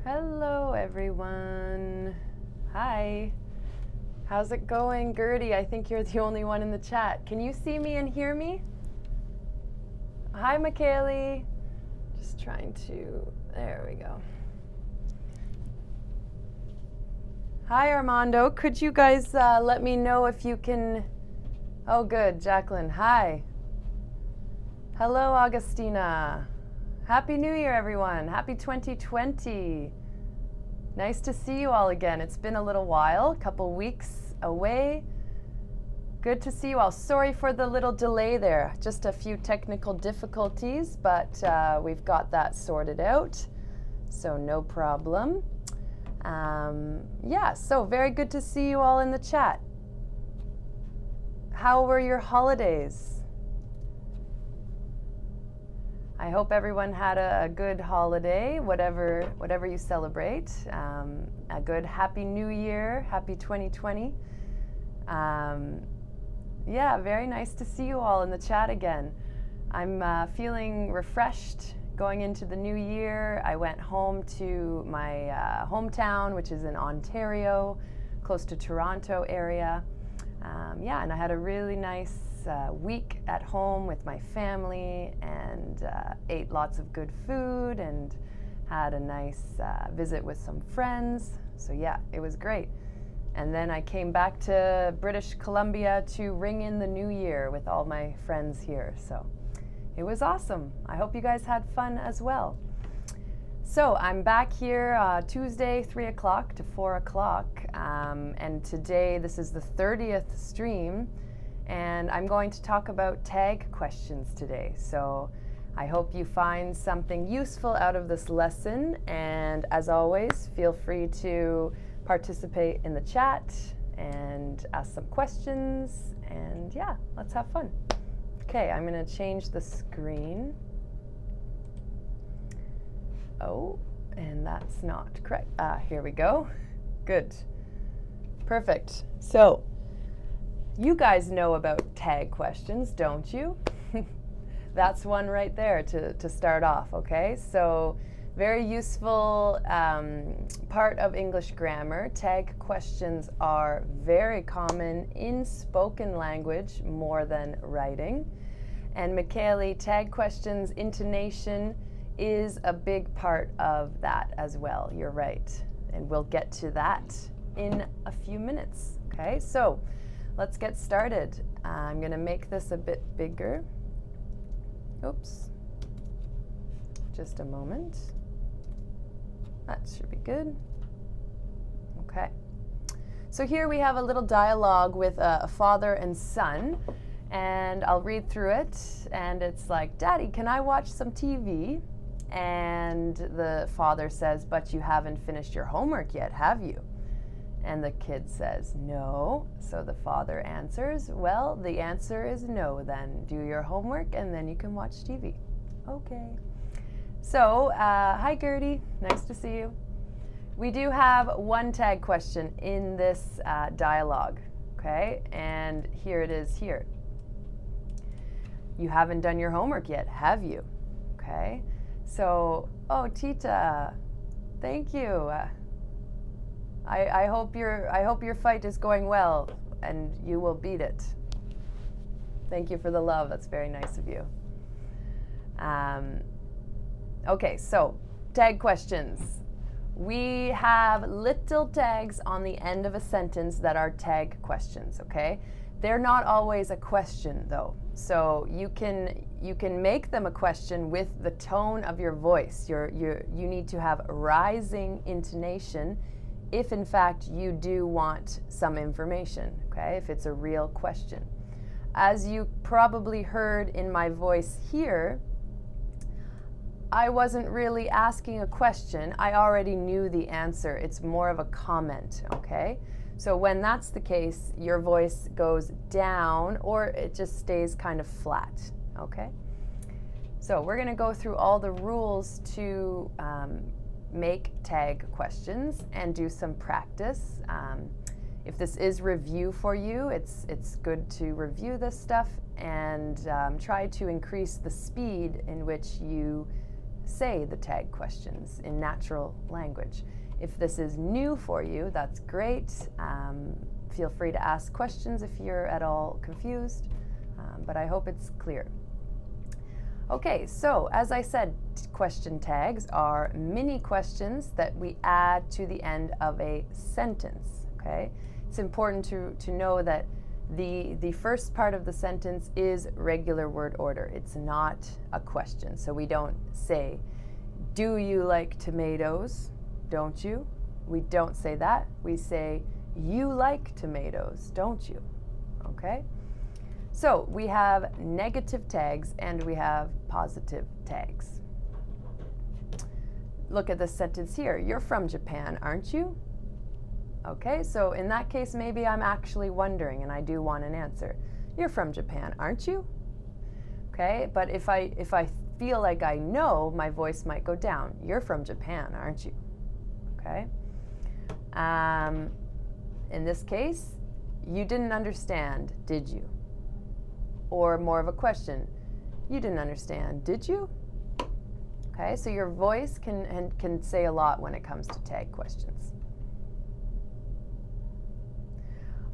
Hello, everyone. Hi. How's it going, Gertie? I think you're the only one in the chat. Can you see me and hear me? Hi, McKaylee. Just trying to, there we go. Hi, Armando. Could you guys let me know if you can, oh good, Jacqueline, hi. Hello, Augustina. Happy New Year, everyone. Happy 2020. Nice to see you all again. It's been a little while, a couple weeks away. Good to see you all. Sorry for the little delay there. Just a few technical difficulties, but we've got that sorted out, so no problem. Yeah, so very good to see you all in the chat. How were your holidays? I hope everyone had a good holiday, whatever you celebrate. A good Happy New Year, Happy 2020. Yeah, very nice to see you all in the chat again. I'm feeling refreshed going into the new year. I went home to my hometown, which is in Ontario, close to Toronto area. Yeah, and I had a really nice week at home with my family and ate lots of good food and had a nice visit with some friends. So yeah, it was great. And then I came back to British Columbia to ring in the new year with all my friends here. So it was awesome. I hope you guys had fun as well. So I'm back here Tuesday, 3 o'clock to 4 o'clock. And today, this is the 30th stream. And I'm going to talk about tag questions today. So I hope you find something useful out of this lesson. And as always, feel free to participate in the chat and ask some questions. And yeah, let's have fun. Okay, I'm going to change the screen. Oh, and that's not correct. Here we go. Good. Perfect. So, you guys know about tag questions, don't you? That's one right there to start off, okay? So, very useful part of English grammar. Tag questions are very common in spoken language more than writing. And Michaeli, tag questions, intonation is a big part of that as well. You're right. And we'll get to that in a few minutes, okay? So, let's get started. I'm going to make this a bit bigger. Oops. Just a moment. That should be good. Okay. So here we have a little dialogue with a father and son, and I'll read through it, and it's like, "Daddy, can I watch some TV?" And the father says, "But you haven't finished your homework yet, have you?" And the kid says, "No." So the father answers, "Well, the answer is no then. Do your homework and then you can watch TV." Okay. So, hi Gertie, nice to see you. We do have one tag question in this dialogue, okay? And here it is here. You haven't done your homework yet, have you? Okay. So, oh, Tita, thank you. I hope your fight is going well and you will beat it. Thank you for the love. That's very nice of you. Okay, so tag questions. We have little tags on the end of a sentence that are tag questions, okay? They're not always a question though. So you can make them a question with the tone of your voice. You need to have rising intonation if in fact you do want some information, okay? If it's a real question. As you probably heard in my voice here, I wasn't really asking a question. I already knew the answer. It's more of a comment, okay? So when that's the case, your voice goes down or it just stays kind of flat, okay? So we're gonna go through all the rules to make tag questions and do some practice. If this is review for you, it's good to review this stuff and try to increase the speed in which you say the tag questions in natural language. If this is new for you, that's great. Feel free to ask questions if you're at all confused, but I hope it's clear. Okay, so as I said, question tags are mini questions that we add to the end of a sentence, okay? It's important to know that the first part of the sentence is regular word order. It's not a question. So we don't say, do you like tomatoes? Don't you? We don't say that. We say, you like tomatoes, don't you? Okay? So we have negative tags and we have positive tags. Look at this sentence here. You're from Japan, aren't you? Okay, so in that case, maybe I'm actually wondering and I do want an answer. You're from Japan, aren't you? Okay, but if I feel like I know, my voice might go down. You're from Japan, aren't you? Okay. In this case, you didn't understand, did you? Or more of a question, you didn't understand, did you? Okay, so your voice can say a lot when it comes to tag questions.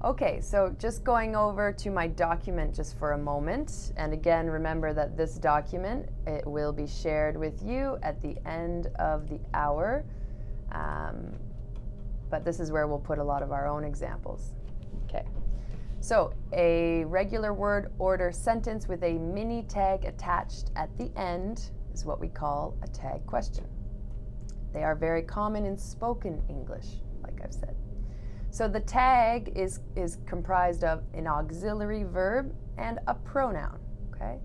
Okay, so just going over to my document just for a moment. And again, remember that this document, it will be shared with you at the end of the hour. But this is where we'll put a lot of our own examples. Okay, so a regular word order sentence with a mini tag attached at the end is what we call a tag question. They are very common in spoken English, like I've said. So the tag is comprised of an auxiliary verb and a pronoun, okay?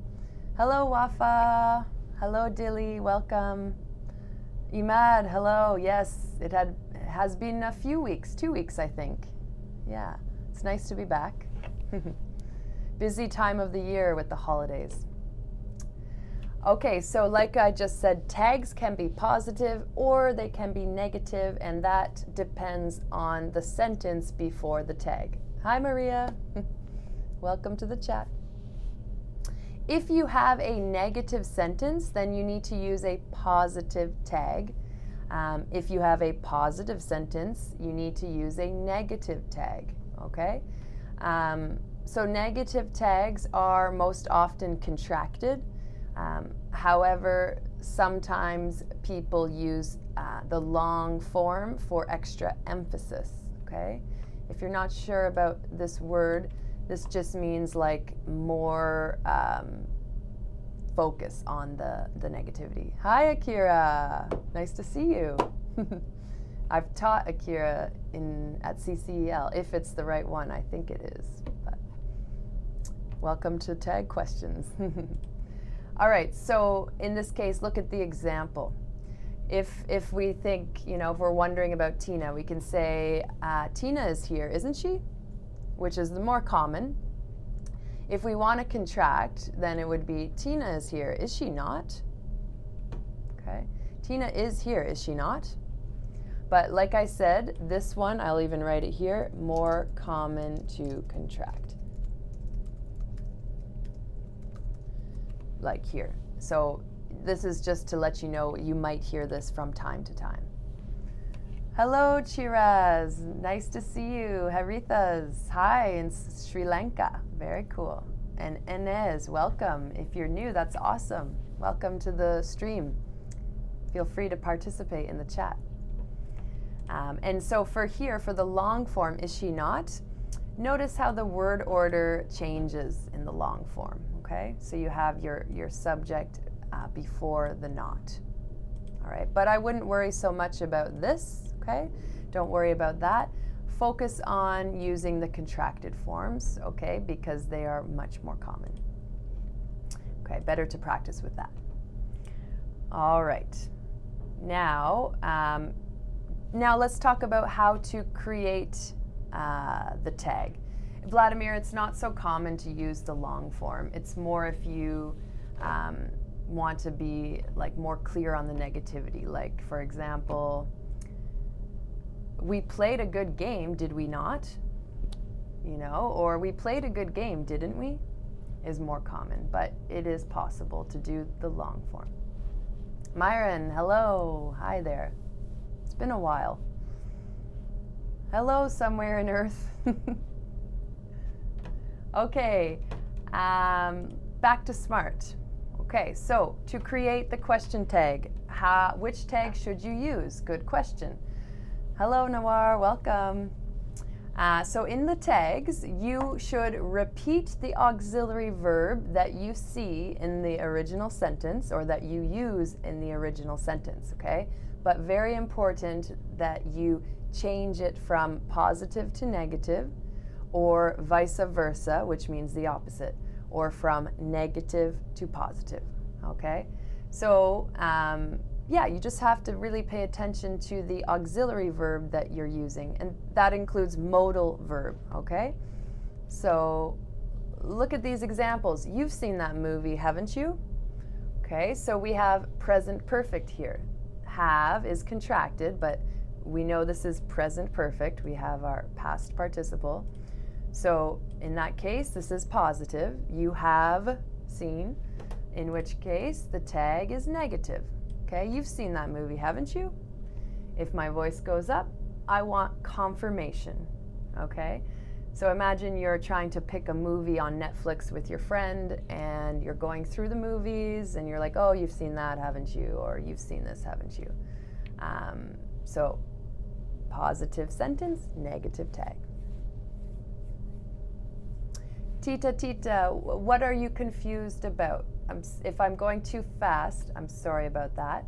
Hello, Wafa. Hello, Dilly. Welcome. Imad, hello. Yes, it has been a few weeks, 2 weeks, I think. Yeah, it's nice to be back. Busy time of the year with the holidays. Okay, so like I just said, tags can be positive or they can be negative, and that depends on the sentence before the tag. Hi, Maria. Welcome to the chat. If you have a negative sentence, then you need to use a positive tag. If you have a positive sentence, you need to use a negative tag, okay? So negative tags are most often contracted. However, sometimes people use the long form for extra emphasis, okay? If you're not sure about this word, this just means like more focus on the negativity. Hi, Akira. Nice to see you. I've taught Akira at CCEL, if it's the right one. I think it is. But welcome to Tag Questions. All right, so in this case, look at the example. If we think, if we're wondering about Tina, we can say, Tina is here, isn't she? Which is the more common. If we want to contract, then it would be, Tina is here, is she not? Okay, Tina is here, is she not? But like I said, this one, I'll even write it here, more common to contract. Like here. So this is just to let you know you might hear this from time to time. Hello, Chiraz. Nice to see you. Harithas. Hi, in Sri Lanka. Very cool. And Inez, welcome. If you're new, that's awesome. Welcome to the stream. Feel free to participate in the chat. And so for the long form, is she not? Notice how the word order changes in the long form, okay? So you have your subject before the not, all right? But I wouldn't worry so much about this, okay? Don't worry about that. Focus on using the contracted forms, okay? Because they are much more common. Okay, better to practice with that. All right. Now let's talk about how to create the tag. Vladimir, it's not so common to use the long form. It's more if you want to be like more clear on the negativity. Like, for example, we played a good game, did we not? Or we played a good game, didn't we? Is more common, but it is possible to do the long form. Myron, hello. Hi there. It's been a while. Hello somewhere in Earth. Okay, back to Smrt. Okay, so to create the question tag, which tag should you use? Good question. Hello Nawar, welcome. So in the tags, you should repeat the auxiliary verb that you see in the original sentence or that you use in the original sentence, okay? But very important that you change it from positive to negative, or vice versa, which means the opposite, or from negative to positive, okay? So, yeah, you just have to really pay attention to the auxiliary verb that you're using, and that includes modal verb, okay? So, look at these examples. You've seen that movie, haven't you? Okay, so we have present perfect here. Have is contracted, but we know this is present perfect. We have our past participle. So in that case, this is positive. You have seen, in which case the tag is negative. Okay, you've seen that movie, haven't you? If my voice goes up, I want confirmation. Okay, so imagine you're trying to pick a movie on Netflix with your friend and you're going through the movies and you're like, oh, you've seen that, haven't you? Or you've seen this, haven't you? So positive sentence, negative tag. Tita, what are you confused about? If I'm going too fast, I'm sorry about that.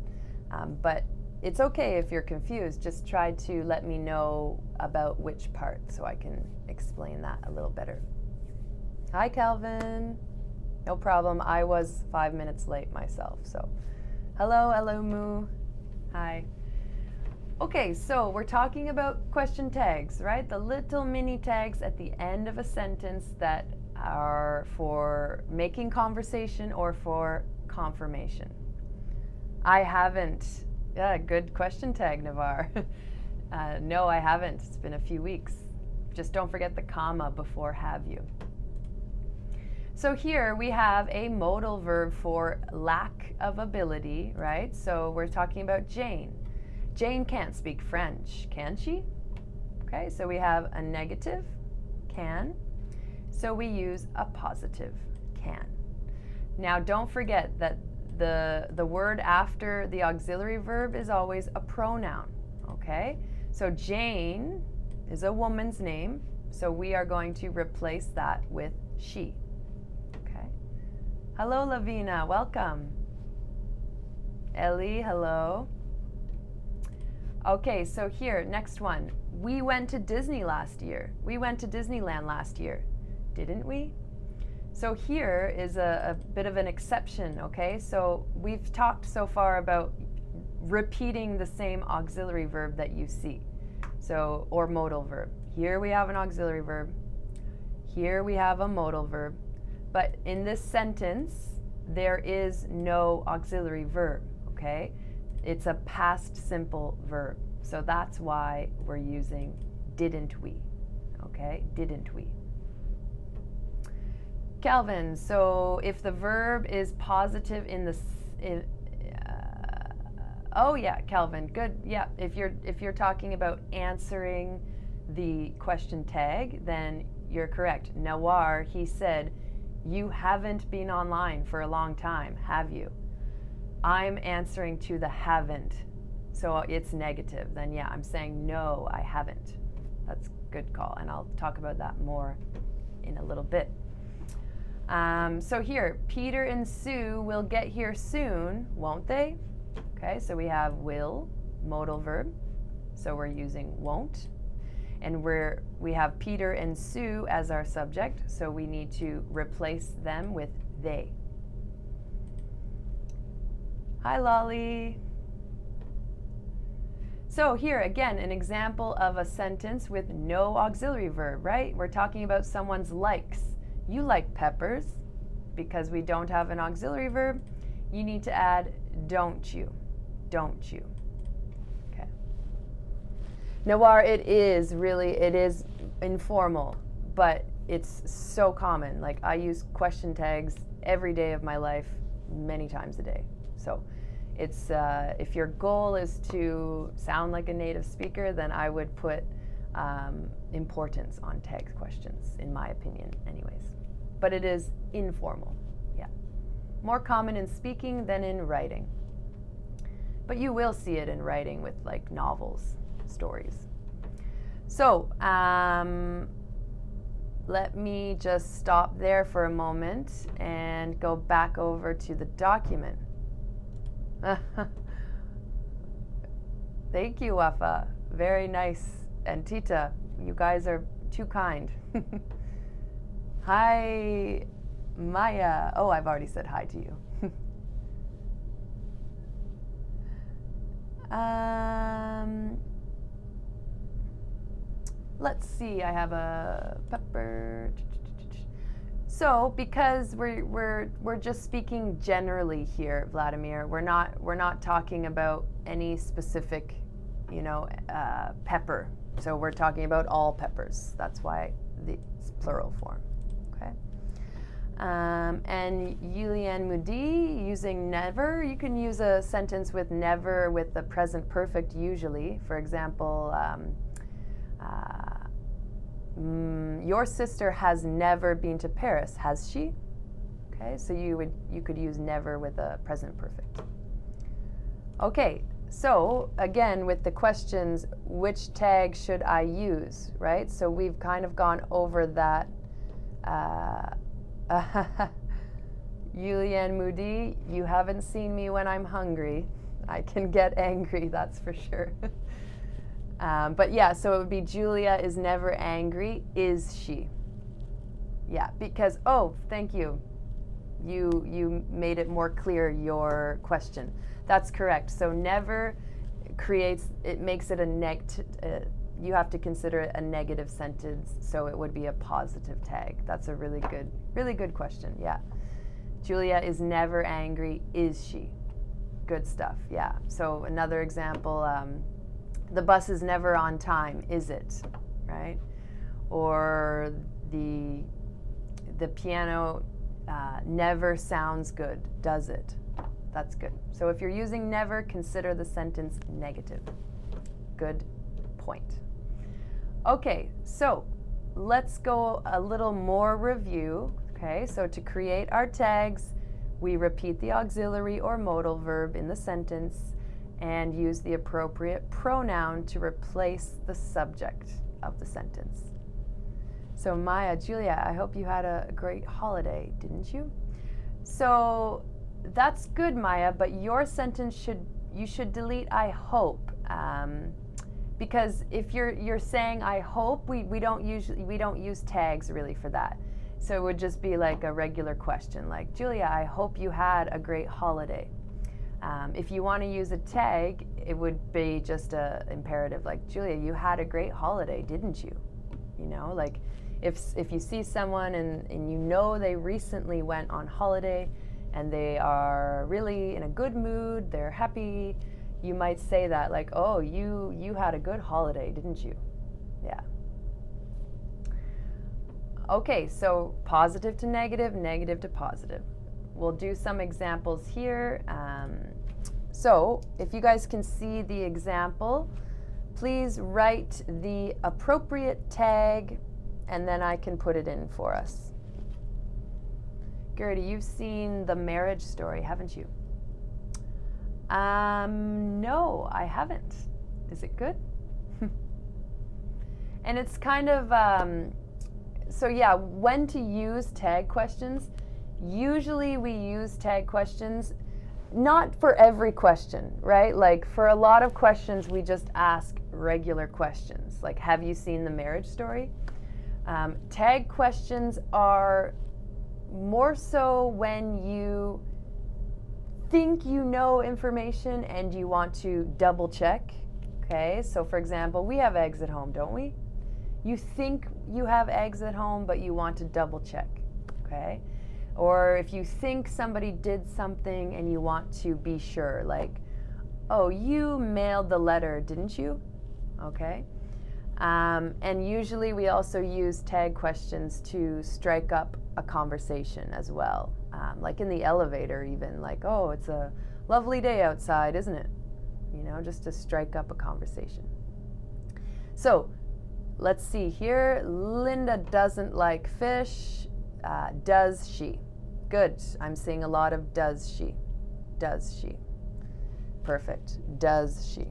But it's okay if you're confused. Just try to let me know about which part so I can explain that a little better. Hi, Calvin. No problem. I was 5 minutes late myself. So hello, Moo. Hi. Okay, so we're talking about question tags, right? The little mini tags at the end of a sentence that are for making conversation or for confirmation. I haven't. Yeah, good question tag, Navar. No, I haven't. It's been a few weeks. Just don't forget the comma before have you. So here we have a modal verb for lack of ability, right? So we're talking about Jane. Jane can't speak French, can she? Okay, so we have a negative, can. So we use a positive, can. Now don't forget that the word after the auxiliary verb is always a pronoun, okay? So Jane is a woman's name, so we are going to replace that with she, okay? Hello, Lavina, welcome. Ellie, hello. Okay, so here, next one. We went to Disney last year. We went to Disneyland last year, didn't we? So here is a bit of an exception, okay? So we've talked so far about repeating the same auxiliary verb that you see. So, or modal verb. Here we have an auxiliary verb. Here we have a modal verb. But in this sentence, there is no auxiliary verb, okay? It's a past simple verb. So that's why we're using didn't we, okay? Didn't we. Calvin, so if the verb is positive oh yeah, Calvin, good. Yeah, if you're talking about answering the question tag, then you're correct. Nawar, he said, you haven't been online for a long time, have you? I'm answering to the haven't, so it's negative. Then yeah, I'm saying no, I haven't. That's a good call, and I'll talk about that more in a little bit. So here, Peter and Sue will get here soon, won't they? Okay, so we have will, modal verb, so we're using won't. And we have Peter and Sue as our subject, so we need to replace them with they. Hi, Lolly. So here, again, an example of a sentence with no auxiliary verb, right? We're talking about someone's likes. You like peppers. Because we don't have an auxiliary verb, you need to add don't you. Don't you. Okay. Nawar, it is informal, but it's so common. Like, I use question tags every day of my life, many times a day. So It's if your goal is to sound like a native speaker, then I would put importance on tag questions, in my opinion, anyways. But it is informal, yeah. More common in speaking than in writing. But you will see it in writing with like novels, stories. So let me just stop there for a moment and go back over to the document. Thank you, Wafa. Very nice. And Tita, you guys are too kind. Hi, Maya. Oh, I've already said hi to you. Let's see, I have a pepper. So, because we're just speaking generally here, Vladimir, we're not talking about any specific, pepper. So we're talking about all peppers. That's why it's plural form. Okay. And Yulian Mudi, using never, you can use a sentence with never with the present perfect usually. For example, your sister has never been to Paris, has she? Okay, so you could use never with a present perfect. Okay, so again with the questions, which tag should I use, right? So we've kind of gone over that. Yulian Moody, you haven't seen me when I'm hungry. I can get angry, that's for sure. But yeah, so it would be Julia is never angry, is she? Yeah, because, oh, thank you. You made it more clear, your question. That's correct. So never makes it you have to consider it a negative sentence, so it would be a positive tag. That's a really good question, yeah. Julia is never angry, is she? Good stuff, yeah. So another example, the bus is never on time, is it? Right? Or the piano never sounds good, does it? That's good. So if you're using never, consider the sentence negative. Good point. Okay, so let's go a little more review. Okay, so to create our tags, we repeat the auxiliary or modal verb in the sentence and use the appropriate pronoun to replace the subject of the sentence. So Maya, Julia, I hope you had a great holiday, didn't you? So that's good, Maya, but your sentence you should delete I hope. Because if you're saying I hope, we don't use tags really for that. So it would just be like a regular question, like Julia, I hope you had a great holiday. If you want to use a tag, it would be just a imperative, like Julia, you had a great holiday, didn't you? Like if you see someone and you know they recently went on holiday and they are really in a good mood, they're happy, you might say that, like, oh, you had a good holiday, didn't you? Yeah. Okay, so positive to negative, negative to positive. We'll do some examples here. So if you guys can see the example, please write the appropriate tag and then I can put it in for us. Gertie, you've seen The Marriage Story, haven't you? No, I haven't. Is it good? And it's kind of, so yeah, when to use tag questions. Usually we use tag questions, not for every question, right? Like for a lot of questions, we just ask regular questions, like, have you seen The Marriage Story? Tag questions are more so when you think you know information and you want to double check. Okay, so for example, we have eggs at home, don't we? You think you have eggs at home, but you want to double check. Okay, or if you think somebody did something and you want to be sure, like, oh, you mailed the letter, didn't you? Okay. And usually we also use tag questions to strike up a conversation as well. Like in the elevator even, like, oh, it's a Lovely day outside, isn't it? You know, just to strike up a conversation. So let's see here. Linda doesn't like fish. Does she? Good. I'm seeing a lot of does she. Does she? Perfect. Does she?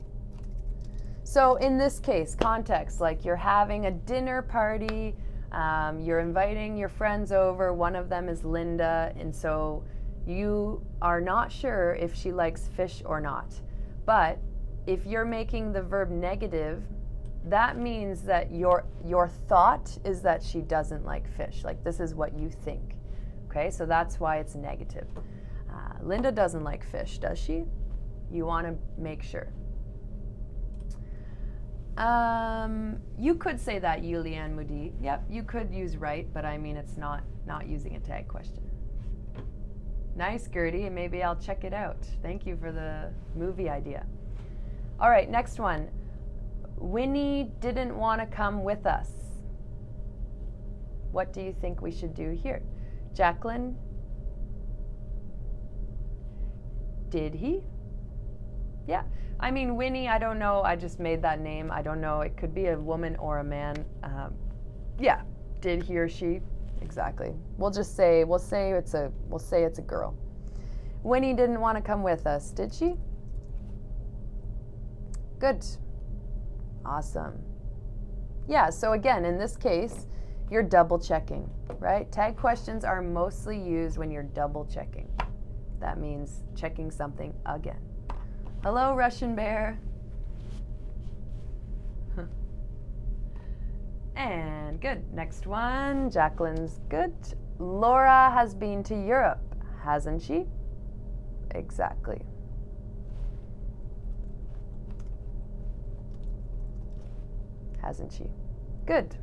So in this case, context, like you're having a dinner party, you're inviting your friends over, one of them is Linda, and so you are not sure if she likes fish or not. But if you're making the verb negative, that means that your thought is that she doesn't like fish. Like this is what you think. Okay, so that's why it's negative. Linda doesn't like fish, does she? You want to make sure. You could say that, Yulian Moody. Yep, you could use right, but I mean it's not using a tag question. Nice, Gertie. Maybe I'll check it out. Thank you for the movie idea. All right, next one. Winnie didn't want to come with us. What do you think we should do here? Jacqueline? Did he? Yeah. I mean, Winnie, I don't know. I just made that name. I don't know. It could be a woman or a man. Yeah. Did he or she? Exactly. We'll say it's a girl. Winnie didn't want to come with us, did she? Good. Awesome. Yeah, so again, in this case, you're double checking, right? Tag questions are mostly used when you're double checking. That means checking something again. Hello, Russian bear. And good. Next one. Jacqueline's good. Laura has been to Europe, hasn't she? Exactly. Hasn't she? Good.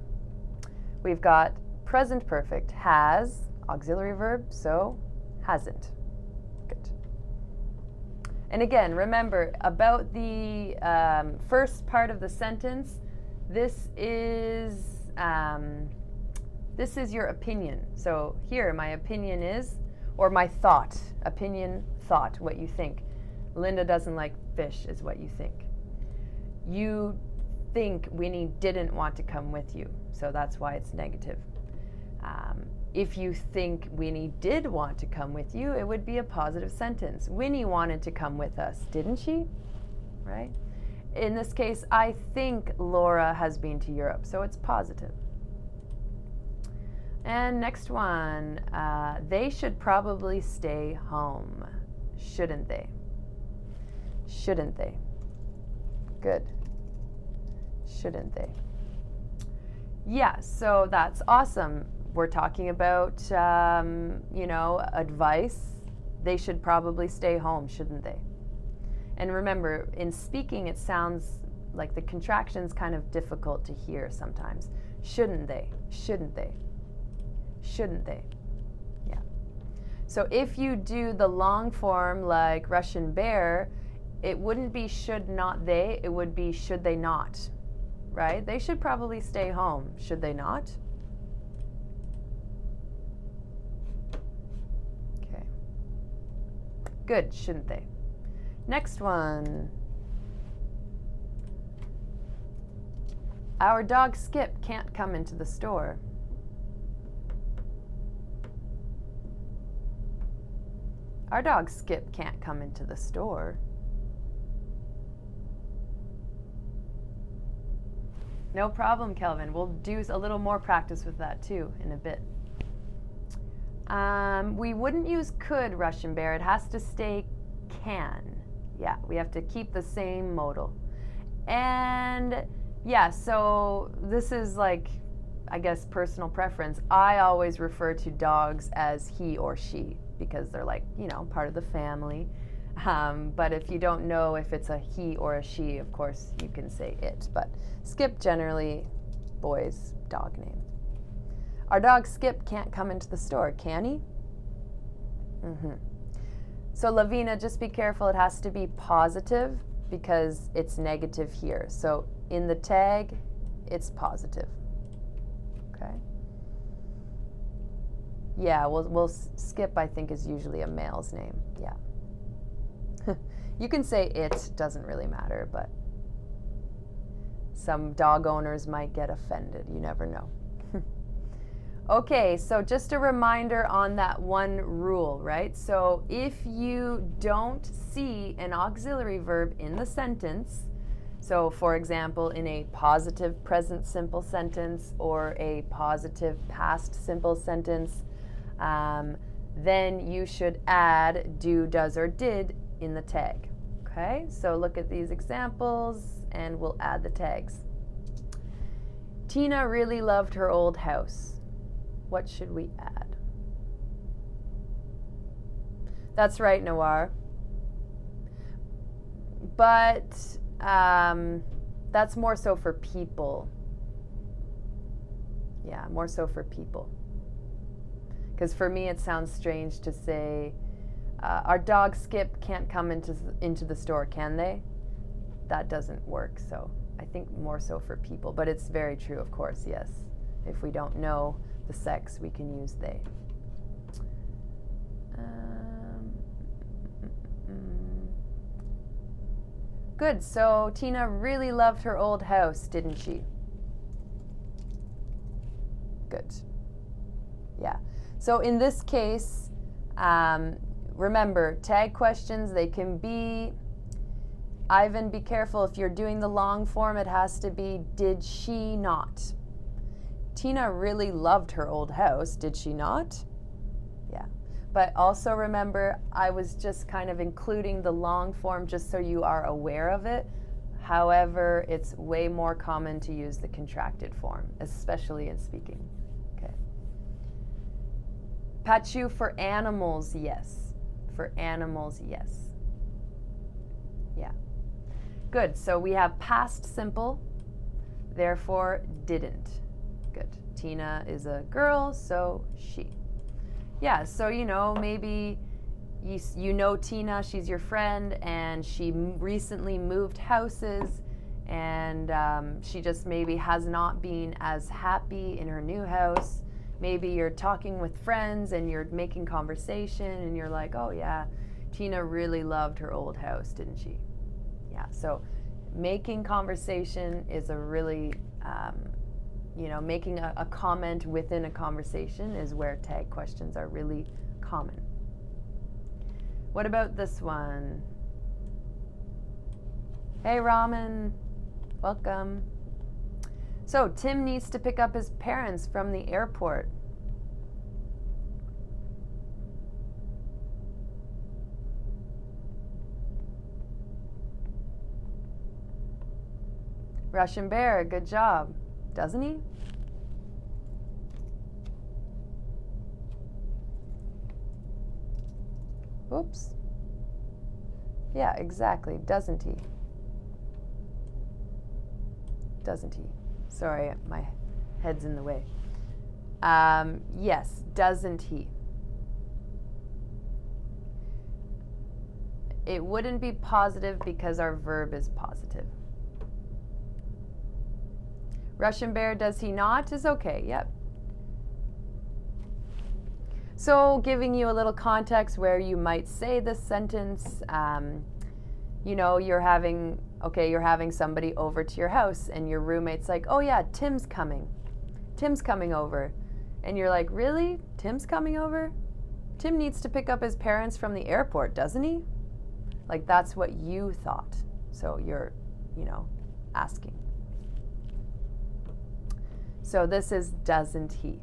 We've got present perfect. Has, auxiliary verb, so hasn't. Good. And again, remember about the first part of the sentence, this is your opinion. So here, my opinion is, or my thought, opinion, thought, what you think. Linda doesn't like fish is what you think. You think Winnie didn't want to come with you, so that's why it's negative. If you think Winnie did want to come with you, it would be a positive sentence. Winnie wanted to come with us, didn't she? Right? In this case, I think Laura has been to Europe, so it's positive. And next one, they should probably stay home, shouldn't they? Shouldn't they? Good. Shouldn't they? Yeah, so that's awesome. We're talking about, advice. They should probably stay home, shouldn't they? And remember, in speaking, it sounds like the contraction's kind of difficult to hear sometimes. Shouldn't they? Shouldn't they? Shouldn't they? Yeah. So if you do the long form like Russian bear, it wouldn't be should not they, it would be should they not, right? They should probably stay home, should they not? Okay. Good, shouldn't they? Next one. Our dog Skip can't come into the store. Our dog Skip can't come into the store. No problem, Kelvin. We'll do a little more practice with that too in a bit. We wouldn't use could, Russian bear. It has to stay can. Yeah, we have to keep the same modal. And yeah, so this is like, I guess, personal preference. I always refer to dogs as he or she because they're like, part of the family. But if you don't know if it's a he or a she, of course, you can say it. But Skip, generally, boy's dog name. Our dog Skip can't come into the store, can he? Mm-hmm. So Lavina, just be careful. It has to be positive because it's negative here. So in the tag, it's positive. Okay. Yeah, we'll Skip, I think, is usually a male's name. Yeah. You can say it, doesn't really matter, but some dog owners might get offended. You never know. Okay, so just a reminder on that one rule, right? So if you don't see an auxiliary verb in the sentence, so for example, in a positive present simple sentence or a positive past simple sentence, then you should add do, does, or did in the tag. Okay, so look at these examples and we'll add the tags. Tina really loved her old house. What should we add? That's right, Noir. But that's more so for people. Yeah, more so for people. Because for me, it sounds strange to say, our dog Skip can't come into the store, can they? That doesn't work, so I think more so for people. But it's very true, of course, yes. If we don't know the sex, we can use they. Good, so Tina really loved her old house, didn't she? Good. Yeah. So in this case, remember, tag questions, they can be, Ivan, be careful, if you're doing the long form, it has to be, did she not? Tina really loved her old house, did she not? Yeah. But also remember, I was just kind of including the long form just so you are aware of it. However, it's way more common to use the contracted form, especially in speaking. Okay. Pachu, for animals, yes. For animals, yes. Yeah. Good. So we have past simple, therefore didn't. Good. Tina is a girl, so she. Yeah, so you know, maybe you know Tina, she's your friend, and she recently moved houses, and she just maybe has not been as happy in her new house. Maybe you're talking with friends and you're making conversation and you're like, oh yeah, Tina really loved her old house, didn't she? Yeah, so making conversation is a really, you know, making a comment within a conversation is where tag questions are really common. What about this one? Hey, Ramen, welcome. So Tim needs to pick up his parents from the airport. Russian Bear, good job. Doesn't he? Oops. Yeah, exactly. Doesn't he? Doesn't he? Sorry, my head's in the way. Yes, doesn't he? It wouldn't be positive because our verb is positive. Russian Bear, does he not? Is okay, yep. So giving you a little context where you might say this sentence, you know, you're having somebody over to your house and your roommate's like, oh yeah, Tim's coming over. And you're like, really? Tim's coming over? Tim needs to pick up his parents from the airport, doesn't he? Like that's what you thought. So you're, you know, asking. So this is doesn't he.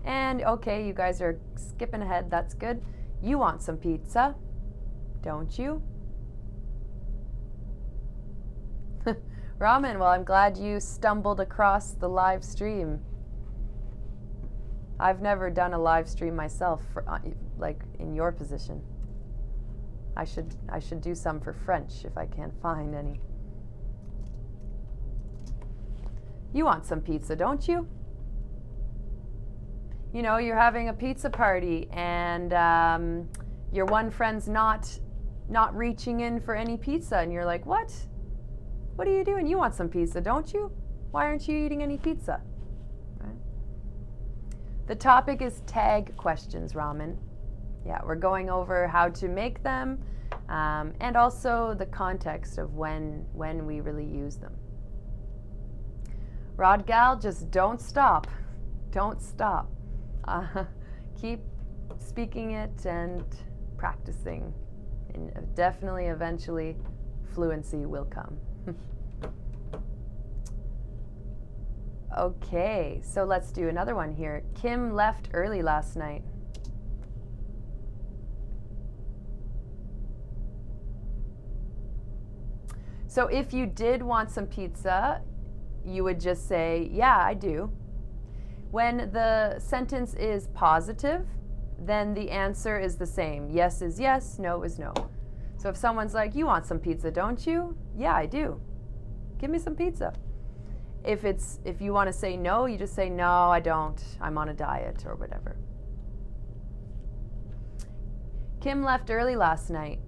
And okay, you guys are skipping ahead, that's good. You want some pizza, don't you? Ramen, well, I'm glad you stumbled across the live stream. I've never done a live stream myself, like in your position. I should do some for French if I can't find any. You want some pizza, don't you? You know, you're having a pizza party and your one friend's not reaching in for any pizza and you're like, what? What are you doing? You want some pizza, don't you? Why aren't you eating any pizza? Right? The topic is tag questions, Ramen. Yeah, we're going over how to make them and also the context of when we really use them. Rodgal, just don't stop. Don't stop. Keep speaking it and practicing. And definitely, eventually, fluency will come. Okay, so let's do another one here. Kim left early last night. So if you did want some pizza, you would just say, yeah, I do. When the sentence is positive, then the answer is the same. Yes is yes, no is no. So if someone's like, you want some pizza, don't you? Yeah, I do. Give me some pizza. If you want to say no, you just say, no, I don't. I'm on a diet or whatever. Kim left early last night.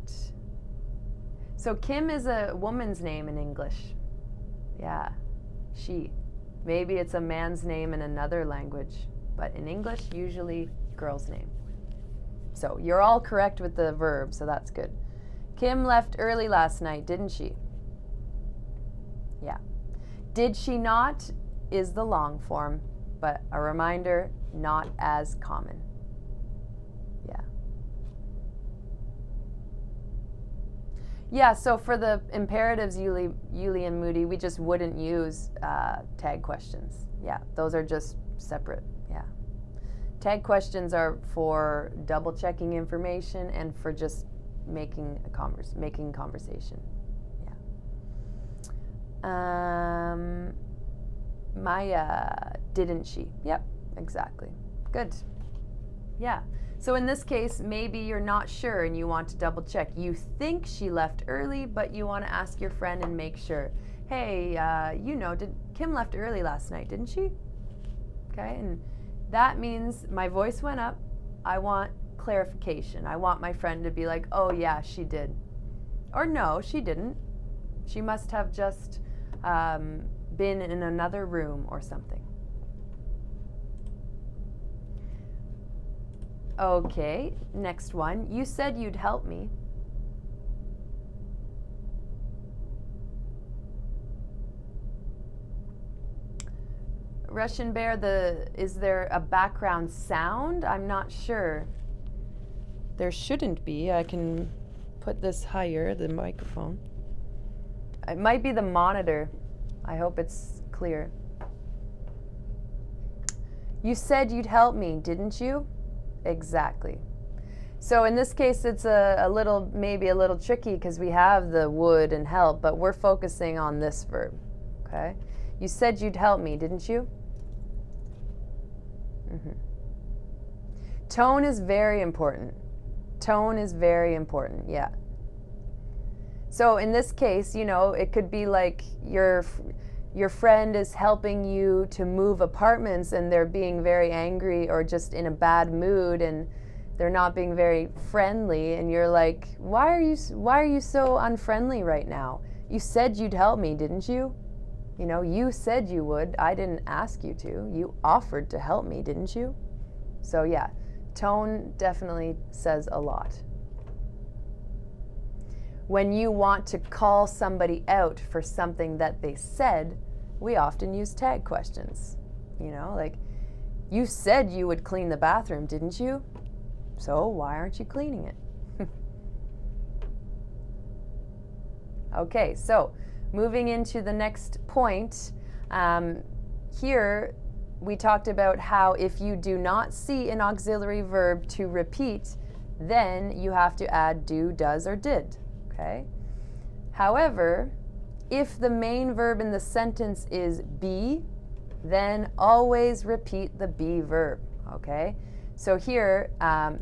So Kim is a woman's name in English. Yeah, she. Maybe it's a man's name in another language, but in English, usually girl's name. So you're all correct with the verb, so that's good. Kim left early last night, didn't she? Yeah. Did she not is the long form, but a reminder, not as common. Yeah. Yeah, so for the imperatives, Yuli and Moody, we just wouldn't use tag questions. Yeah, those are just separate. Yeah. Tag questions are for double checking information and for just making conversation. Yeah. Maya, didn't she? Yep, exactly. Good. Yeah. So in this case, maybe you're not sure and you want to double check. You think she left early, but you want to ask your friend and make sure. Hey, did Kim left early last night, didn't she? Okay, and that means my voice went up. I want clarification. I want my friend to be like, oh yeah, she did. Or no, she didn't. She must have just been in another room or something. Okay, next one. You said you'd help me. Russian Bear, is there a background sound? I'm not sure. There shouldn't be. I can put this higher, the microphone. It might be the monitor. I hope it's clear. You said you'd help me, didn't you? Exactly. So in this case, it's maybe a little tricky because we have the would and help, but we're focusing on this verb, okay? You said you'd help me, didn't you? Mm-hmm. Tone is very important. Tone is very important, yeah. So in this case, it could be like your friend is helping you to move apartments and they're being very angry or just in a bad mood and they're not being very friendly and you're like, why are you so unfriendly right now? You said you'd help me, didn't you? You said you would. I didn't ask you to. You offered to help me, didn't you? So yeah, tone definitely says a lot. When you want to call somebody out for something that they said, we often use tag questions. Like, you said you would clean the bathroom, didn't you? So why aren't you cleaning it? Okay, so moving into the next point, here we talked about how if you do not see an auxiliary verb to repeat, then you have to add do, does, or did. Okay. However, if the main verb in the sentence is be, then always repeat the be verb. Okay. So here,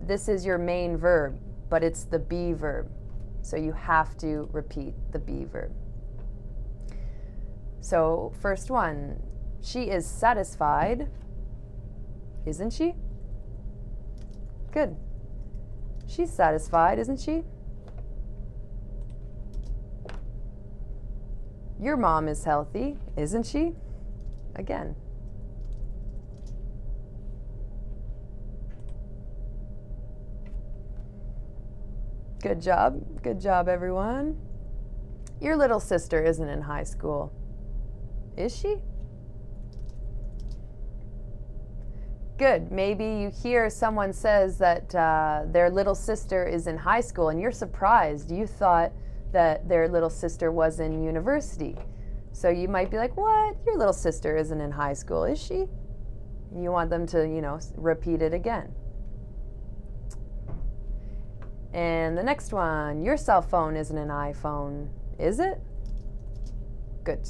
this is your main verb, but it's the be verb. So you have to repeat the be verb. So first one, she is satisfied, isn't she? Good. She's satisfied, isn't she? Your mom is healthy, isn't she? Again. Good job. Good job, everyone. Your little sister isn't in high school. Is she? Good. Maybe you hear someone says that their little sister is in high school and you're surprised. You thought that their little sister was in university. So you might be like, what? Your little sister isn't in high school, is she? You want them to, repeat it again. And the next one, your cell phone isn't an iPhone, is it? Good.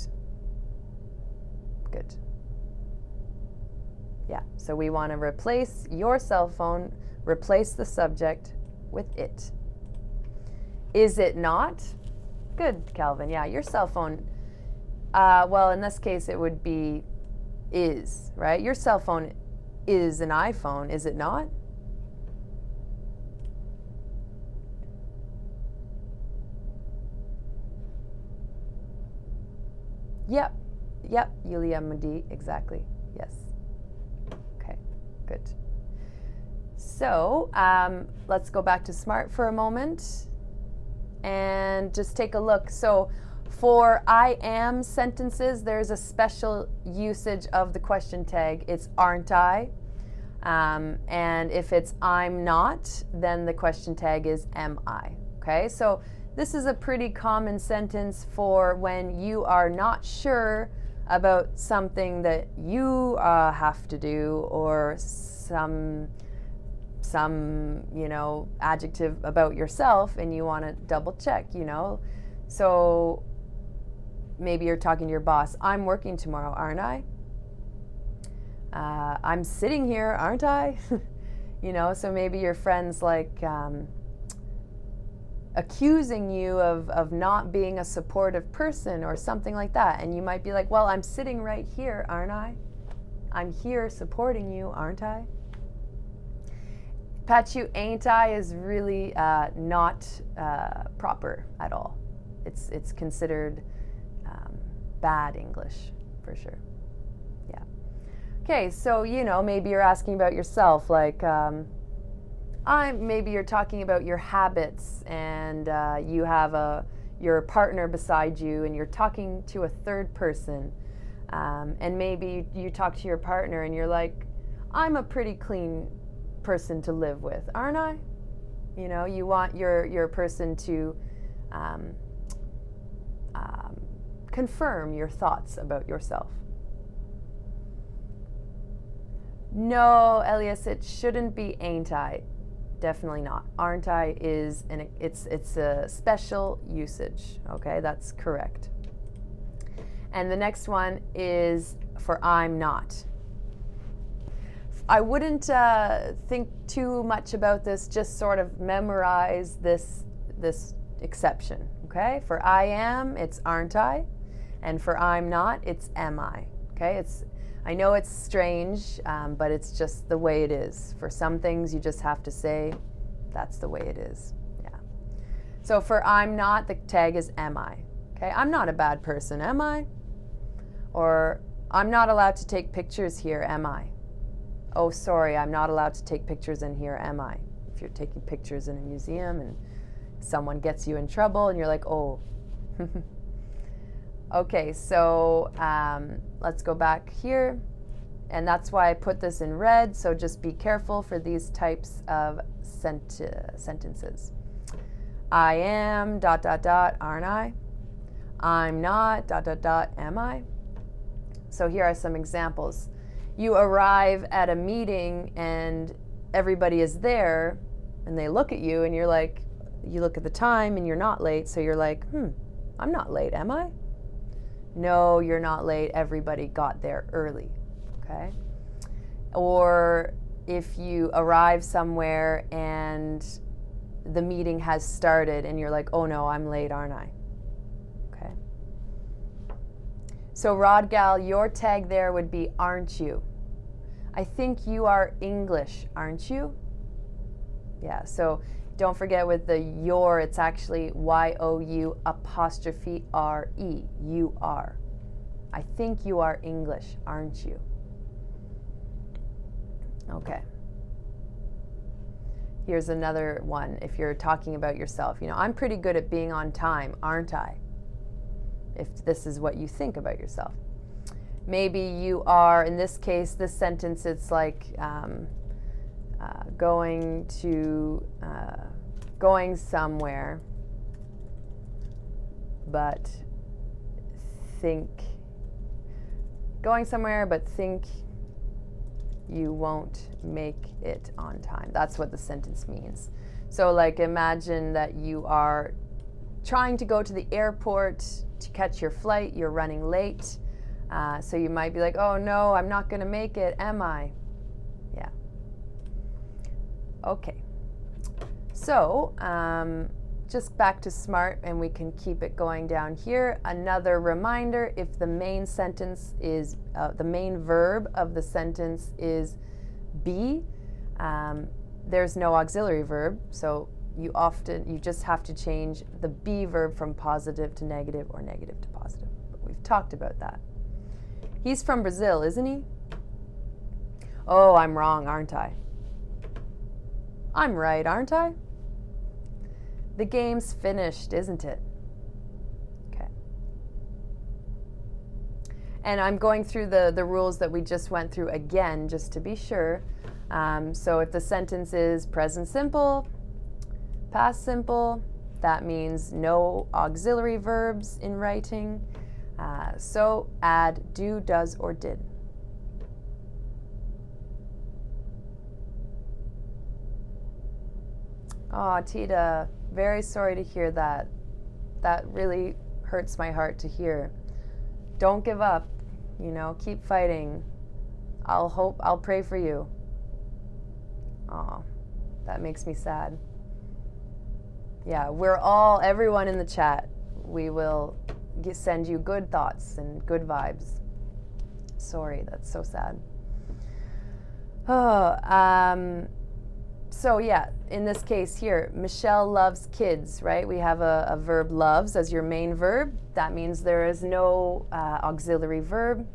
Good. Yeah, so we want to replace your cell phone, replace the subject with it. Is it not? Good, Calvin. Yeah, your cell phone, well, in this case, it would be is, right? Your cell phone is an iPhone, is it not? Yep, Yulia Madi, exactly, yes. Okay, good. So let's go back to Smrt for a moment and just take a look. So for I am sentences, there's a special usage of the question tag. It's aren't I? And if it's I'm not, then the question tag is am I? Okay, so this is a pretty common sentence for when you are not sure about something that you have to do, or some adjective about yourself and you want to double check, So maybe you're talking to your boss. I'm working tomorrow, aren't I? I'm sitting here, aren't I? So maybe your friend's like accusing you of not being a supportive person or something like that. And you might be like, well, I'm sitting right here, aren't I? I'm here supporting you, aren't I? Pachu, ain't I is really not proper at all. It's considered bad English, for sure. Yeah. Okay, so, maybe you're asking about yourself, like, maybe you're talking about your habits, and you have your partner beside you, and you're talking to a third person, and maybe you talk to your partner, and you're like, I'm a pretty clean person to live with, aren't I? You want your person to confirm your thoughts about yourself. No, Elias, it shouldn't be ain't I. Definitely not. Aren't I is it's a special usage. Okay, that's correct. And the next one is for I'm not. I wouldn't think too much about this. Just sort of memorize this exception. Okay, for I am, it's aren't I, and for I'm not, it's am I. Okay, I know it's strange, but it's just the way it is. For some things, you just have to say, that's the way it is. Yeah. So for I'm not, the tag is am I. Okay, I'm not a bad person, am I? Or I'm not allowed to take pictures here, am I? Oh, sorry, I'm not allowed to take pictures in here, am I? If you're taking pictures in a museum and someone gets you in trouble and you're like, oh. Okay, so let's go back here. And that's why I put this in red, so just be careful for these types of sentences. I am, ... aren't I? I'm not, ... am I? So here are some examples. You arrive at a meeting and everybody is there and they look at you and you're like, you look at the time and you're not late, so you're like, I'm not late, am I? No, you're not late. Everybody got there early, okay? Or if you arrive somewhere and the meeting has started and you're like, oh no, I'm late, aren't I? Okay. So Rodgal, your tag there would be aren't you? I think you are English, aren't you? Yeah, so don't forget with the your, it's actually Y-O-U apostrophe R-E. You are. I think you are English, aren't you? Okay. Here's another one if you're talking about yourself. You know, I'm pretty good at being on time, aren't I? If this is what you think about yourself. Maybe you are, in this case, this sentence, it's like going somewhere, but think you won't make it on time. That's what the sentence means. So like imagine that you are trying to go to the airport to catch your flight, you're running late. So you might be like, oh no, I'm not going to make it, am I? Yeah. Okay. So just back to Smrt, and we can keep it going down here. Another reminder, if the main sentence is, the main verb of the sentence is be, there's no auxiliary verb, so you just have to change the be verb from positive to negative or negative to positive. But we've talked about that. He's from Brazil, isn't he? Oh, I'm wrong, aren't I? I'm right, aren't I? The game's finished, isn't it? Okay. And I'm going through the rules that we just went through again, just to be sure. So if the sentence is present simple, past simple, that means no auxiliary verbs in writing. So add do, does, or did. Oh, Tita, very sorry to hear that. That really hurts my heart to hear. Don't give up, you know, keep fighting. I'll pray for you. Oh, that makes me sad. Yeah, everyone in the chat, we will send you good thoughts and good vibes. Sorry, that's so sad. Oh, so yeah, in this case here, Michelle loves kids, right? We have a verb loves as your main verb. That means there is no auxiliary verb.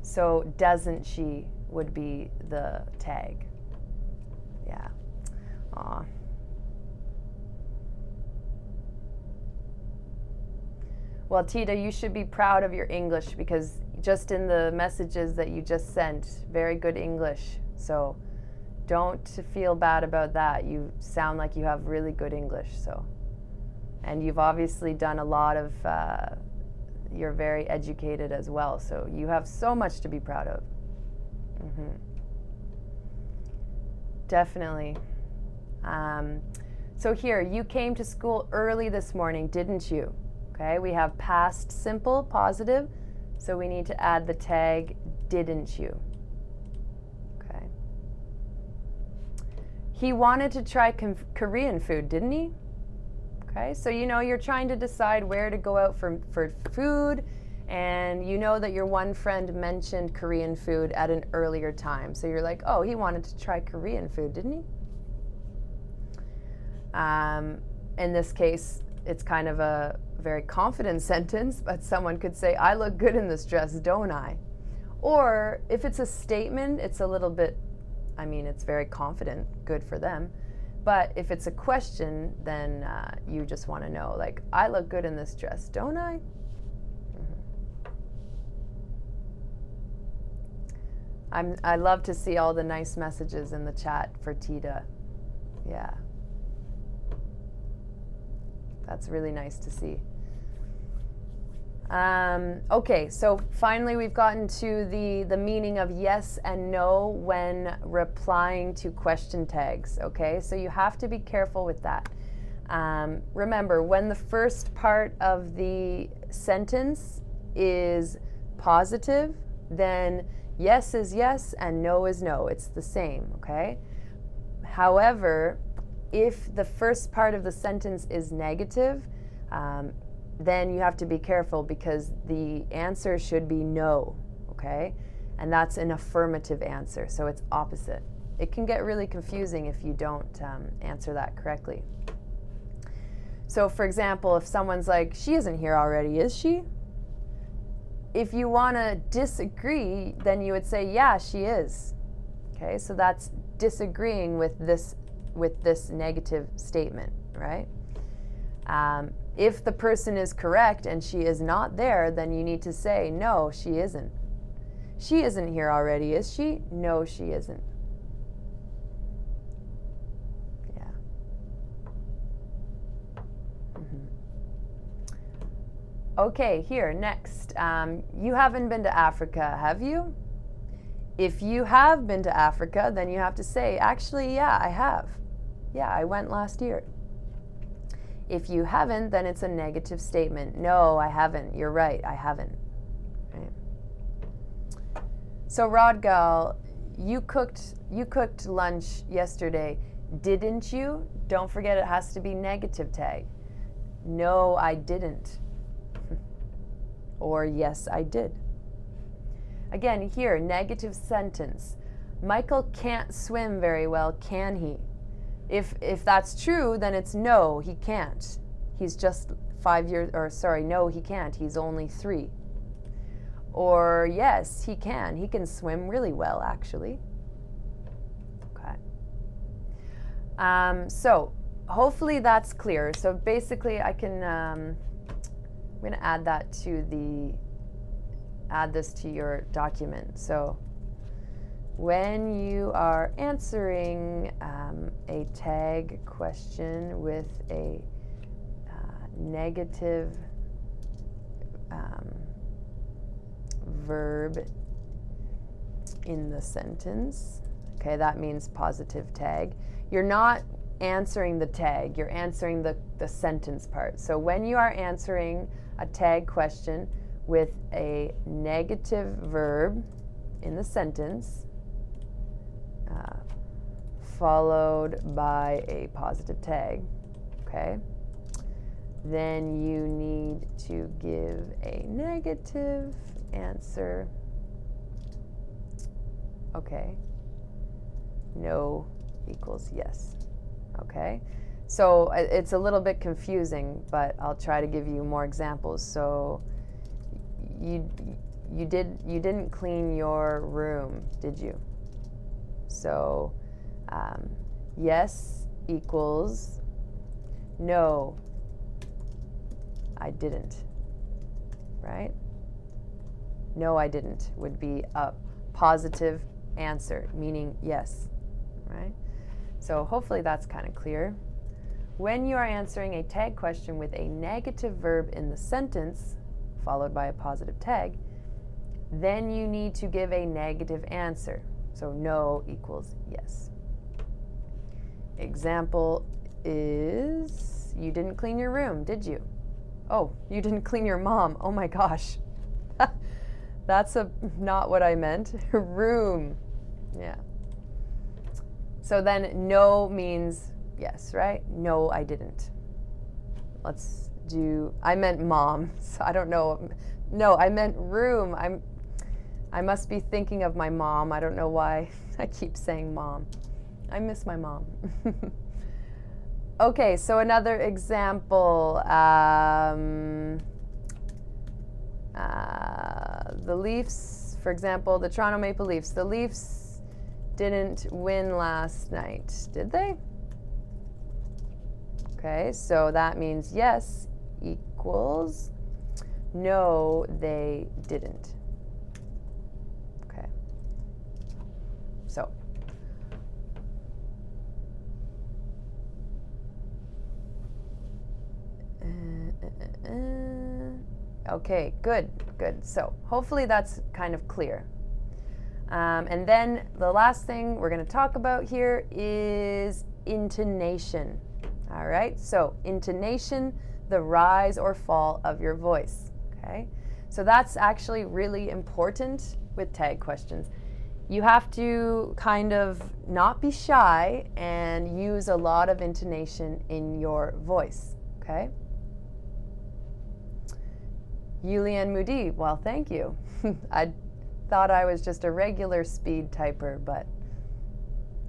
So doesn't she would be the tag. Yeah. Aw. Well, Tita, you should be proud of your English because just in the messages that you just sent, very good English. So don't feel bad about that. You sound like you have really good English. So, and you've obviously done a lot of, you're very educated as well. So you have so much to be proud of. Mm-hmm. Definitely. So here, you came to school early this morning, didn't you? Okay, we have past simple, positive, so we need to add the tag, didn't you? Okay. He wanted to try Korean food, didn't he? Okay, so you know you're trying to decide where to go out for food, and you know that your one friend mentioned Korean food at an earlier time. So you're like, oh, he wanted to try Korean food, didn't he? In this case, it's kind of a very confident sentence, but someone could say, I look good in this dress, don't I? Or if it's a statement, it's a little bit, I mean, it's very confident, good for them. But if it's a question, then you just want to know, like, I look good in this dress, don't I? Mm-hmm. I love to see all the nice messages in the chat for Tita. Yeah. That's really nice to see. Okay, so finally we've gotten to the meaning of yes and no when replying to question tags, okay? So you have to be careful with that. Remember, when the first part of the sentence is positive, then yes is yes and no is no. It's the same, okay? However, if the first part of the sentence is negative, then you have to be careful because the answer should be no, okay? And that's an affirmative answer, so it's opposite. It can get really confusing if you don't answer that correctly. So for example, if someone's like, she isn't here already, is she? If you want to disagree, then you would say, yeah, she is. Okay, so that's disagreeing with this with this negative statement, right? If the person is correct and she is not there, then you need to say, no, she isn't. She isn't here already, is she? No, she isn't. Yeah. Okay, here, next. You haven't been to Africa, have you? If you have been to Africa, then you have to say, actually, yeah, I have. Yeah, I went last year. If you haven't, then it's a negative statement. No, I haven't. You're right, I haven't. Right? So, Rodgal, you cooked lunch yesterday, didn't you? Don't forget it has to be negative tag. No, I didn't. Or yes, I did. Again, here, negative sentence. Michael can't swim very well, can he? If that's true, then it's no, he can't. He's just 5 years, or sorry, no, he can't. He's only 3. Or yes, he can. He can swim really well, actually. Okay. So hopefully that's clear. So basically, I can. I'm going to add this to your document. So when you are answering a tag question with a negative verb in the sentence, okay, that means positive tag. You're not answering the tag, you're answering the sentence part. So when you are answering a tag question with a negative verb in the sentence, followed by a positive tag, okay, then you need to give a negative answer. Okay, no equals yes. Okay, so it's a little bit confusing, but I'll try to give you more examples. So you didn't clean your room, did you? So yes equals no, I didn't, right? No, I didn't would be a positive answer, meaning yes, right? So hopefully that's kind of clear. When you are answering a tag question with a negative verb in the sentence, followed by a positive tag, then you need to give a negative answer. So no equals yes. Example is, you didn't clean your room, did you? Oh, you didn't clean your mom. Oh my gosh. That's not what I meant. Room. Yeah. So then no means yes, right? No, I didn't. Let's do, I meant mom. So I don't know. No, I meant room. I must be thinking of my mom. I don't know why I keep saying mom. I miss my mom. Okay, so another example. The Leafs, for example, the Toronto Maple Leafs. The Leafs didn't win last night, did they? Okay, so that means yes equals no, they didn't. Okay. So okay, good. So hopefully that's kind of clear. And then the last thing we're going to talk about here is intonation. All right, so intonation, the rise or fall of your voice. Okay, so that's actually really important with tag questions. You have to kind of not be shy and use a lot of intonation in your voice. Okay. Yulian Moody, well, thank you. I thought I was just a regular speed typer, but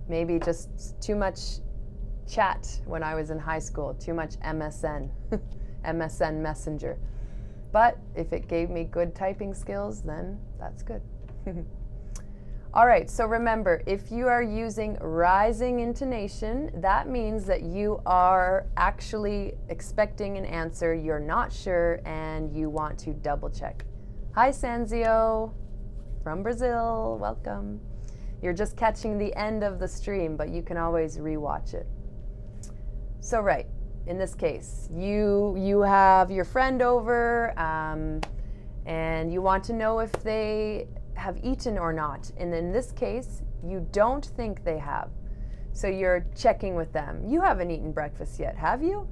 maybe just too much chat when I was in high school, too much MSN, MSN Messenger. But if it gave me good typing skills, then that's good. All right, so remember, if you are using rising intonation, that means that you are actually expecting an answer, you're not sure, and you want to double check. Hi, Sanzio from Brazil, welcome. You're just catching the end of the stream, but you can always rewatch it. So right, in this case, you have your friend over, and you want to know if they have eaten or not. And in this case, you don't think they have. So you're checking with them. You haven't eaten breakfast yet, have you?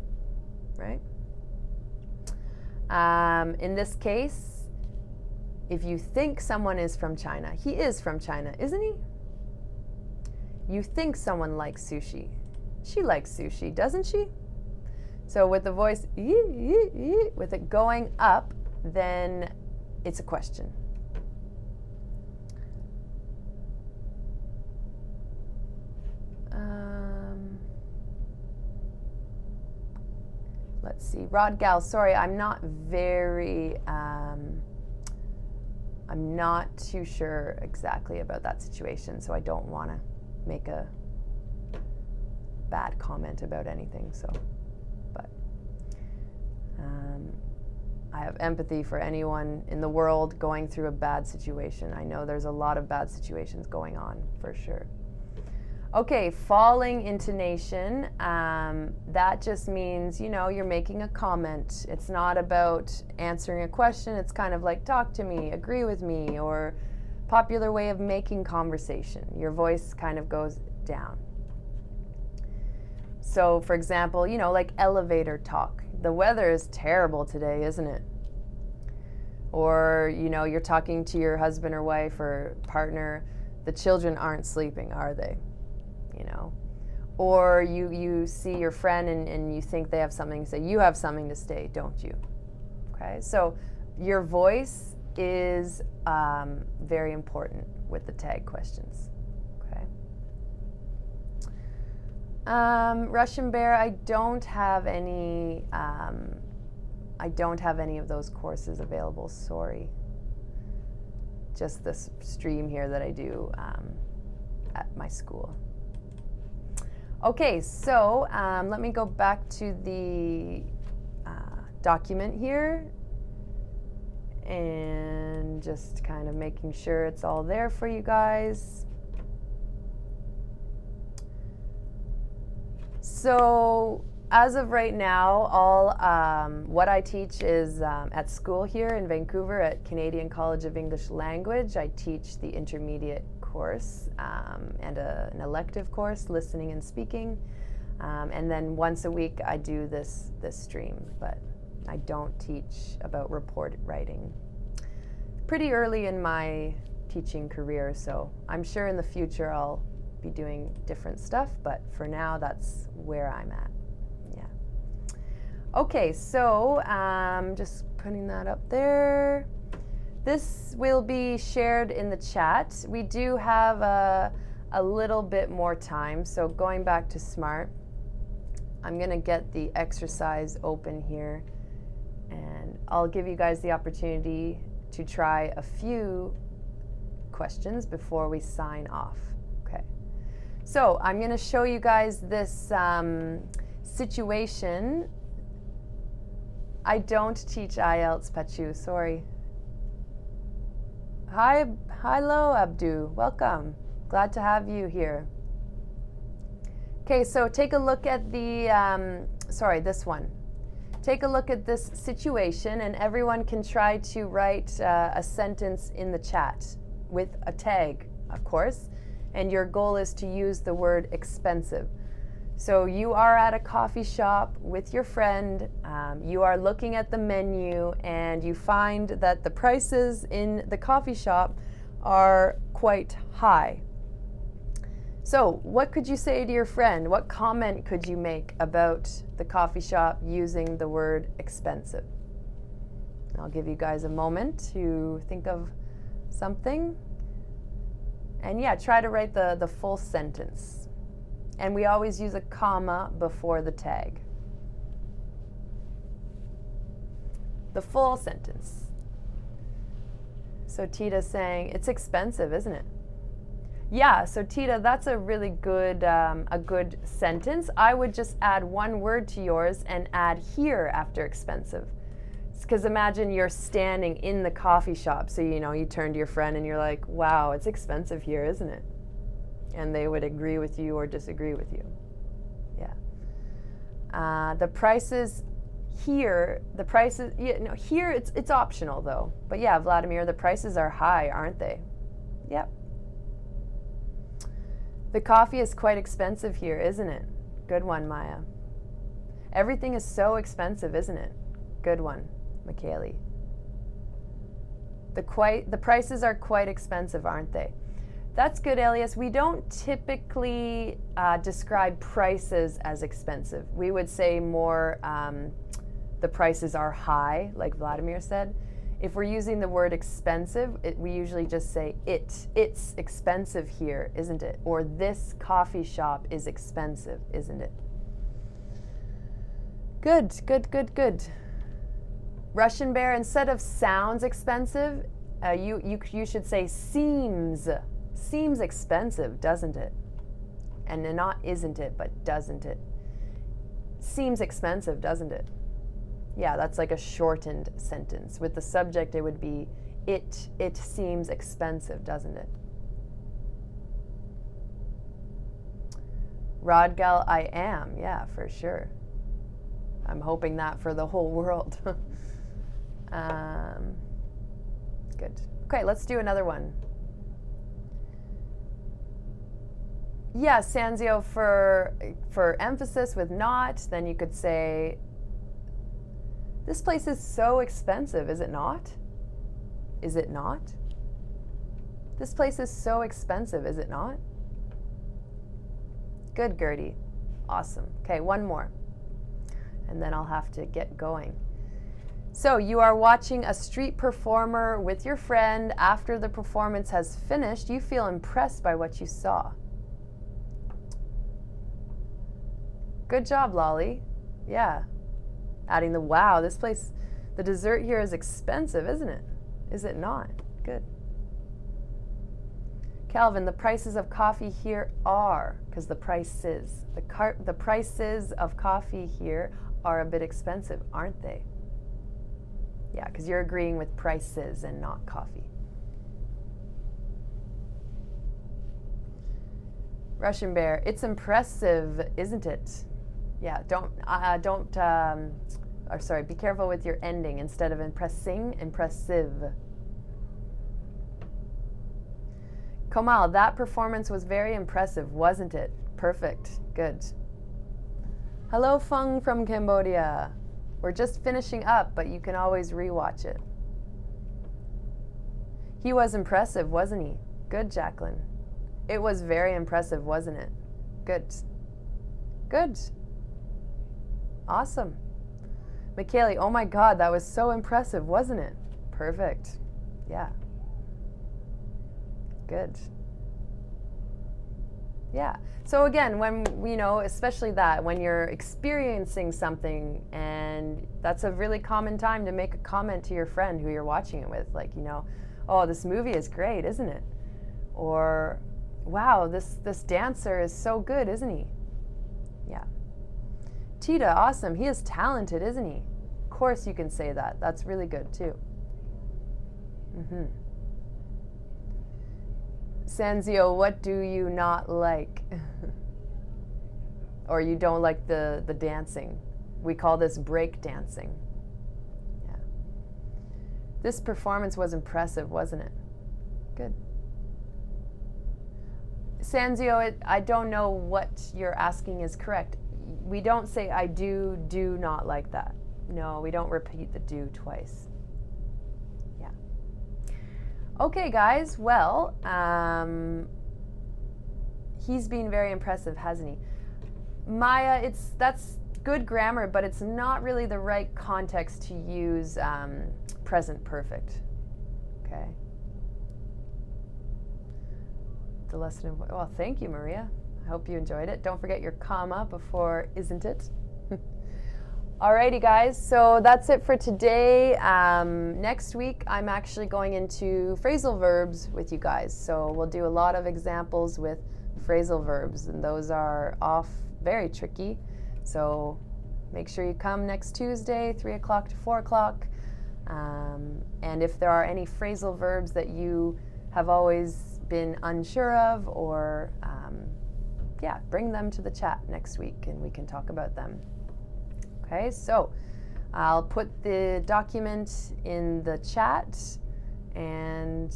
Right? In this case, if you think someone is from China, he is from China, isn't he? You think someone likes sushi. She likes sushi, doesn't she? So with the voice, with it going up, then it's a question. Let's see, Rod Gal, sorry, I'm not too sure exactly about that situation, so I don't want to make a bad comment about anything, so, but I have empathy for anyone in the world going through a bad situation. I know there's a lot of bad situations going on, for sure. Okay, falling intonation, that just means, you know, you're making a comment. It's not about answering a question. It's kind of like, talk to me, agree with me, or popular way of making conversation. Your voice kind of goes down. So, for example, you know, like elevator talk. The weather is terrible today, isn't it? Or, you know, you're talking to your husband or wife or partner. The children aren't sleeping, are they? You know, or you see your friend and you think they have something to say. You have something to say, don't you? Okay, so your voice is very important with the tag questions. Okay. Russian Bear, I don't have any of those courses available. Sorry. Just this stream here that I do at my school. Okay, so let me go back to the document here and just kind of making sure it's all there for you guys. So as of right now, all what I teach is at school here in Vancouver at Canadian College of English Language. I teach the intermediate course and an elective course, listening and speaking, and then once a week I do this stream, but I don't teach about report writing. Pretty early in my teaching career, so I'm sure in the future I'll be doing different stuff, but for now that's where I'm at. Yeah. Okay, so just putting that up there. This will be shared in the chat. We do have a little bit more time, so going back to Smrt, I'm going to get the exercise open here, and I'll give you guys the opportunity to try a few questions before we sign off. Okay. So I'm going to show you guys this situation. I don't teach IELTS, Pachu, sorry. Hello, Abdu. Welcome. Glad to have you here. Okay, so take a look at the, this one. Take a look at this situation, and everyone can try to write a sentence in the chat with a tag, of course. And your goal is to use the word expensive. So you are at a coffee shop with your friend, you are looking at the menu, and you find that the prices in the coffee shop are quite high. So what could you say to your friend? What comment could you make about the coffee shop using the word expensive? I'll give you guys a moment to think of something. And yeah, try to write the full sentence. And we always use a comma before the tag. The full sentence. So Tita's saying, it's expensive, isn't it? Yeah, so Tita, that's a really good a good sentence. I would just add one word to yours and add here after expensive. Because imagine you're standing in the coffee shop, so you turn to your friend and you're like, wow, it's expensive here, isn't it? And they would agree with you or disagree with you. Yeah. The prices here, here it's optional though. But yeah, Vladimir, the prices are high, aren't they? Yep. The coffee is quite expensive here, isn't it? Good one, Maya. Everything is so expensive, isn't it? Good one, Michaeli. The prices are quite expensive, aren't they? That's good, Elias. We don't typically describe prices as expensive. We would say more the prices are high, like Vladimir said. If we're using the word expensive, we usually just say it's expensive here, isn't it? Or this coffee shop is expensive, isn't it? Good, good, good, good. Russian Bear, instead of sounds expensive, you should say seems expensive, doesn't it? And not isn't it, but doesn't it? Seems expensive, doesn't it? Yeah, that's like a shortened sentence. With the subject, it would be, it seems expensive, doesn't it? Rodgal, I am. Yeah, for sure. I'm hoping that for the whole world. Good. Okay, let's do another one. Yeah, Sanzio, for emphasis with not, then you could say, this place is so expensive, is it not? Is it not? This place is so expensive, is it not? Good, Gertie. Awesome. Okay, one more. And then I'll have to get going. So you are watching a street performer with your friend. After the performance has finished, you feel impressed by what you saw. Good job, Lolly. Yeah. Adding the wow, this place, the dessert here is expensive, isn't it? Is it not? Good. Calvin, the prices of coffee here are, because the prices, the prices of coffee here are a bit expensive, aren't they? Yeah, because you're agreeing with prices and not coffee. Russian Bear, it's impressive, isn't it? Yeah, be careful with your ending. Instead of impressing, impressive. Komal, that performance was very impressive, wasn't it? Perfect. Good. Hello, Fung from Cambodia. We're just finishing up, but you can always rewatch it. He was impressive, wasn't he? Good, Jacqueline. It was very impressive, wasn't it? Good. Good. Awesome. Michaeli, oh my God, that was so impressive, wasn't it? Perfect. Yeah. Good. Yeah. So again, when, especially that, when you're experiencing something, and that's a really common time to make a comment to your friend who you're watching it with, like, oh, this movie is great, isn't it? Or, wow, this dancer is so good, isn't he? Yeah. Tita, awesome. He is talented, isn't he? Of course you can say that. That's really good, too. Mm-hmm. Sanzio, what do you not like? Or you don't like the dancing. We call this break dancing. Yeah. This performance was impressive, wasn't it? Good. Sanzio, I don't know what you're asking is correct. We don't say I do not like that. No, we don't repeat the do twice. Yeah. Okay, guys. Well, he's been very impressive, hasn't he? Maya, that's good grammar, but it's not really the right context to use present perfect. Okay. The lesson of, well, thank you, Maria. I hope you enjoyed it. Don't forget your comma before isn't it. Alrighty, guys, so that's it for today. Next week, I'm actually going into phrasal verbs with you guys. So we'll do a lot of examples with phrasal verbs, and those are very tricky. So make sure you come next Tuesday, 3 o'clock to 4 o'clock. And if there are any phrasal verbs that you have always been unsure of, or bring them to the chat next week and we can talk about them. Okay, so I'll put the document in the chat, and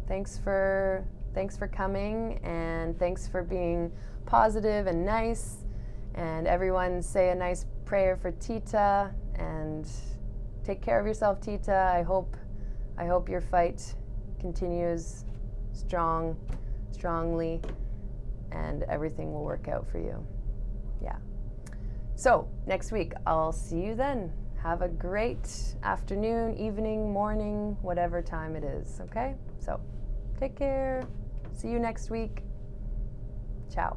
thanks for coming, and thanks for being positive and nice, and everyone say a nice prayer for Tita, and take care of yourself, Tita. I hope your fight continues strongly, and everything will work out for you. Yeah. So next week, I'll see you then. Have a great afternoon, evening, morning, whatever time it is, okay? So take care. See you next week. Ciao.